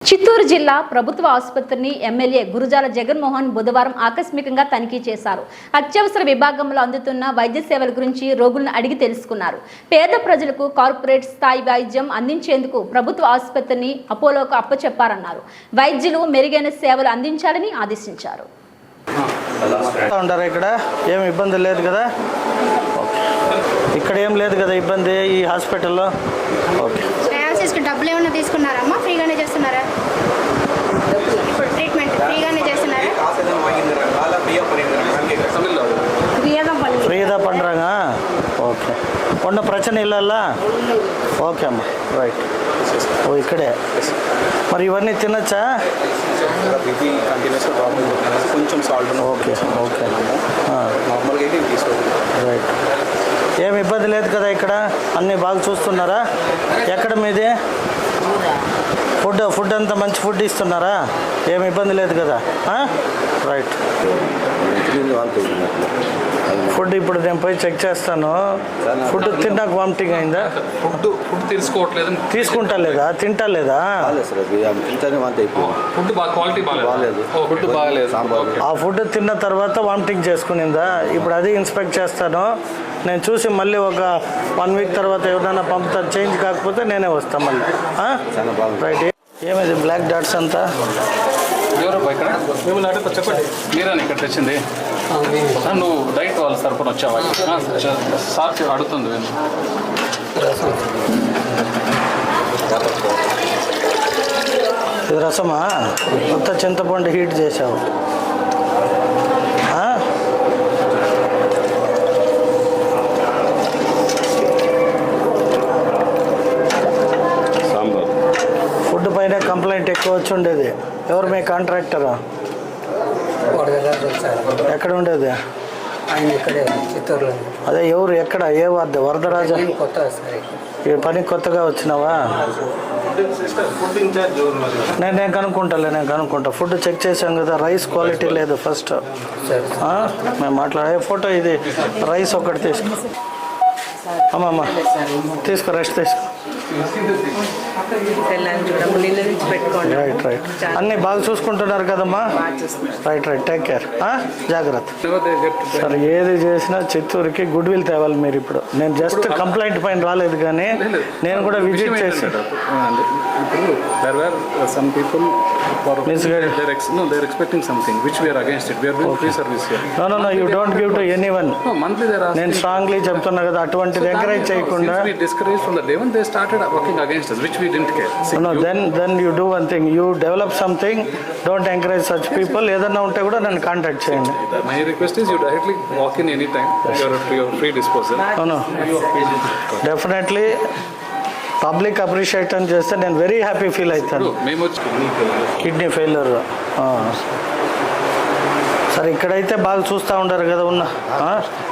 చిత్తూరు జిల్లా ప్రభుత్వ ఆసుపత్రిని ఎమ్మెల్యే గురుజాల జగన్మోహన్ బుధవారం ఆకస్మికంగా తనిఖీ చేశారు. అత్యవసర విభాగంలో అందుతున్న వైద్య సేవల గురించి రోగులను అడిగి తెలుసుకున్నారు. పేద ప్రజలకు కార్పొరేట్ స్థాయి వైద్యం అందించేందుకు ప్రభుత్వ ఆసుపత్రిని అపోలోకు అప్పచెప్పారన్నారు. వైద్యులు మెరుగైన సేవలు అందించాలని ఆదేశించారు. ఇక్కడ ఏం ఇబ్బంది లేదు కదా? ఇక్కడ ఏం లేదు కదా ఇబ్బంది ఈ హాస్పిటల్లో? ఓకే. డబ్బులు ఏమైనా తీసుకున్నారమ్మా? ఫ్రీగానే చేస్తున్నారా? ఇప్పుడు ట్రీట్మెంట్ ఫ్రీగానే చేస్తున్నారా? ఫ్రీదా పண்றாங்க. ఓకే. ఉన్న ప్రచన ఇల్లల్లా? ఓకే అమ్మా, రైట్. ఓ ఇక్కడే మరి ఇవన్నీ తినచ్చా? కొంచెం సాల్ట్. ఓకే ఓకే నార్మల్గా అయితే తీసుకోండి. రైట్. ఏం ఇబ్బంది లేదు కదా ఇక్కడ? అన్నీ బాగా చూస్తున్నారా? ఎక్కడ మీది? ఫుడ్ అంతా మంచి ఫుడ్ ఇస్తున్నారా? ఏమి ఇబ్బంది లేదు కదా? రైట్. ఫుడ్ ఇప్పుడు నేను పోయి చెక్ చేస్తాను. ఫుడ్ తిన్నాక వామిటింగ్ అయిందా? ఫుడ్ తీసుకోవట్లేదు. తీసుకుంటా లేదా? తింటా లేదా? ఫుడ్ క్వాలిటీ బాగాలేదు. ఫుడ్ బాగాలేదు. ఆ ఫుడ్ తిన్న తర్వాత వామిటింగ్ చేసుకునిందా? ఇప్పుడు అది ఇన్స్పెక్ట్ చేస్తాను. నేను చూసి మళ్ళీ ఒక 1 వీక్ తర్వాత ఎవరైనా పంపుతాను. చేంజ్ కాకపోతే నేనే వస్తాను మళ్ళీ. రైట్. ఏమైంది బ్లాక్ డాట్స్ అంతా? ఎవరబ్బా ఇక్కడ? మేము అడిగితే చెప్పండి. మీరేనా ఇక్కడ తెచ్చింది? నువ్వు డైట్ వాళ్ళ తరపున వచ్చావా? సార్ అడుగుతుంది. ఇది రసమా? కొత్త చింతపండు హీట్ చేసావు. ఫుడ్ పైన కంప్లైంట్ ఎక్కువ వచ్చి ఉండేది. ఎవరు మీ కాంట్రాక్టరా? ఎక్కడ ఉండేది? ఇక్కడే చిత్తూరులో. అదే ఎవరు? ఎక్కడ? ఏ వార్డు? వరదరాజ. ఈ పని కొత్తగా వచ్చినావా? నేను కనుక్కుంటా. ఫుడ్ చెక్ చేసాం కదా, రైస్ క్వాలిటీ లేదు ఫస్ట్. మేము మాట్లాడే ఫోటో ఇది రైస్ ఒకటి తీసుకో. అమ్మమ్మ తీసుకో, రెస్ట్ తీసుకో. రైట్. అన్నీ బాగా చూసుకుంటున్నారు కదమ్మా? రైట్. Take care. జాగ్రత్త. సరే, ఏది చేసినా చిత్తూరుకి గుడ్ విల్ తేవాలి మీరు. ఇప్పుడు నేను జస్ట్ కంప్లైంట్ పైన రాలేదు, కానీ నేను కూడా విజిట్ చేసి you don't give to anyone. నేను స్ట్రాంగ్లీ చెప్తున్నా కదా, అటువంటిది ఎంకరేజ్ చేయకుండా. Then you do one thing, you develop something, don't encourage such people. ఏదన్నా ఉంటే కూడా నన్ను కాంటాక్ట్ చేయండి. My request is you directly walk in anytime. Your free disposal. No. Definitely public appreciate అని చేస్తే నేను వెరీ హ్యాపీ ఫీల్ అవుతాను. Kidney failure. సరే, ఇక్కడైతే బాగా చూస్తూ ఉంటారు కదా ఉన్న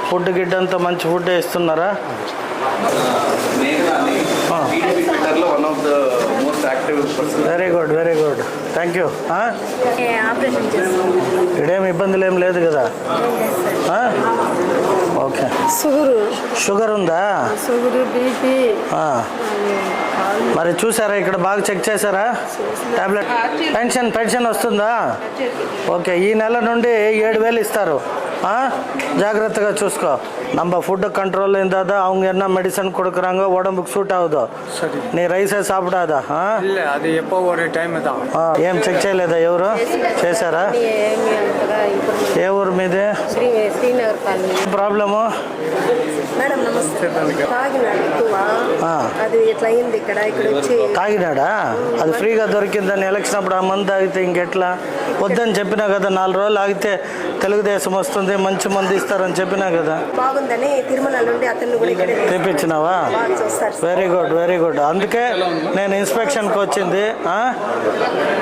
ఫుడ్ గిడ్డంతా మంచి ఫుడ్ ఇస్తున్నారా? Very good. Thank you. ఇక్కడేం ఇబ్బందులు ఏం లేదు కదా? ఓకే. షుగర్ ఉందా? మరి చూసారా? ఇక్కడ బాగా చెక్ చేశారా? టాబ్లెట్ పెన్షన్ వస్తుందా? ఓకే. ఈ నెల నుండి 7,000 இస్తారు. ஜாகிரதையாக చూసుకో. நம்ம ஃபுட்டு கண்ட்ரோல் இருந்தால் தான் அவங்க என்ன மெடிசன் கொடுக்குறாங்க உடம்புக்கு சூட் ஆகுதோ. சரி. நீ ரைஸே சாப்பிடாதா? இல்லை, அது எப்போ ஒரு டைம் தான். ఏం చెక్ చేయలేదా? ఎవరు చేశారా? ఏ ఊరు మీది? శ్రీనగర్ కాలనీ. ప్రాబ్లము? మేడం నమస్తే. అది ఎట్లా అయింది ఇక్కడ వచ్చి? తాగినాడా? అది ఫ్రీగా దొరికిందని ఎలక్షన్ అప్పుడు ఆ మందు తాగితే ఇంకెట్లా? వద్దని చెప్పినా కదా. 4 రోజులు ఆగితే తెలుగుదేశం వస్తుంది, మంచి మంది ఇస్తారని చెప్పినా కదా. బాగుందని తిరుమల నుండి అతన్ని కూడా ఇక్కడ తెప్పించినావా? Very good. అందుకే నేను ఇన్స్పెక్షన్కి వచ్చింది.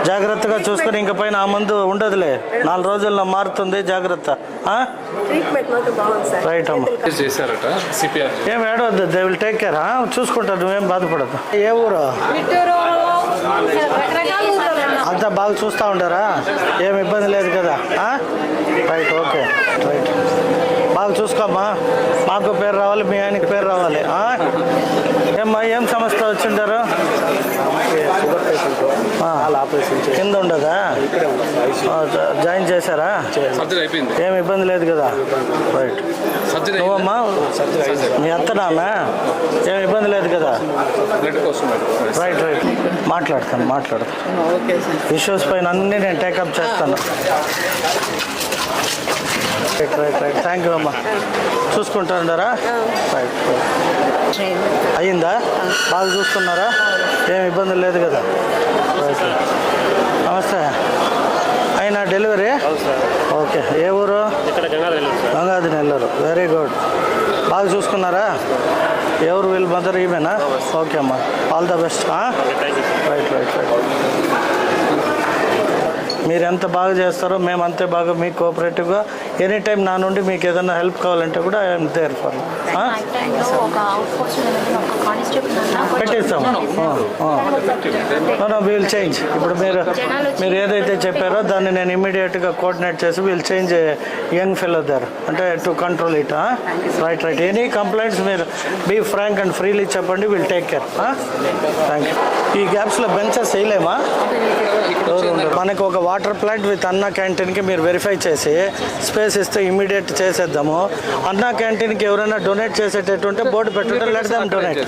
జాగ్రత్తగా చూసుకొని ఇంక పైన ఆ మందు ఉండదులే. 4 రోజుల్లో మారుతుంది. జాగ్రత్త. రైట్ అమ్మా. ఏం ఏడవద్దు. They will take care. చూసుకుంటారు, నువ్వేం బాధపడదు. ఏ ఊరు? అంతా బాగా చూస్తూ ఉంటారా? ఏమి ఇబ్బంది లేదు కదా? రైట్. ఓకే. రైట్. బాగా చూసుకోమ్మా. మాకు పేరు రావాలి, మీ ఆయనకి పేరు రావాలి. ఏమ్మా, ఏం సమస్య వచ్చింటారు? కింద ఉండదా జాయిన్ చేశారా? సర్జరీ అయిపోయింది, ఏమి ఇబ్బంది లేదు కదా? రైట్. సర్జరీ నువ్వమ్మా మీ అత్తనామా? ఏమి ఇబ్బంది లేదు కదా? బ్లడ్ కోసం రైట్ రైట్ మాట్లాడతాను ఇష్యూస్ పైన అన్నీ నేను టేకప్ చేస్తాను. Right right right thank you అమ్మా. చూసుకుంటారా? రైట్ అయ్యిందా? బాగా చూసుకున్నారా? ఏం ఇబ్బంది లేదు కదా? రైట్. నమస్తే. అయినా డెలివరీ? ఓకే. ఏ ఊరు? గంగాధి నెల్లూరు. Very good. బాగా చూసుకున్నారా? ఎవరు వీళ్ళు మదర్ ఈమెనా? ఓకే అమ్మా, all the best. Right right right. మీరు ఎంత బాగా చేస్తారో మేము అంతే బాగా మీకు కోఆపరేటివ్గా ఎనీ టైం నా నుండి మీకు ఏదైనా హెల్ప్ కావాలంటే కూడా ఐఎమ్ దేర్ ఫర్. పెట్టేస్తాం. Wheel change. ఇప్పుడు మీరు ఏదైతే చెప్పారో దాన్ని నేను ఇమ్మీడియట్గా కోఆర్డినేట్ చేసి వీల్ చేంజ్ యంగ్ ఫెలో దర్ అంటే to control it. Right right. Any complaints మీరు బీ ఫ్రాంక్ అండ్ ఫ్రీలీ చెప్పండి, will take care. Thank you. ఈ గ్యాప్స్లో బెంచెస్ వేయలేమా? మనకు ఒక వాటర్ ప్లాంట్ విత్ అన్నా క్యాంటీన్కి మీరు వెరిఫై చేసి స్పేస్ ఇస్తే ఇమీడియట్ చేసేద్దాము. అన్నా క్యాంటీన్కి ఎవరైనా డొనేట్ చేసేటట్టుంటే బోర్డు పెట్టండి, లెట్ దెమ్ డొనేట్.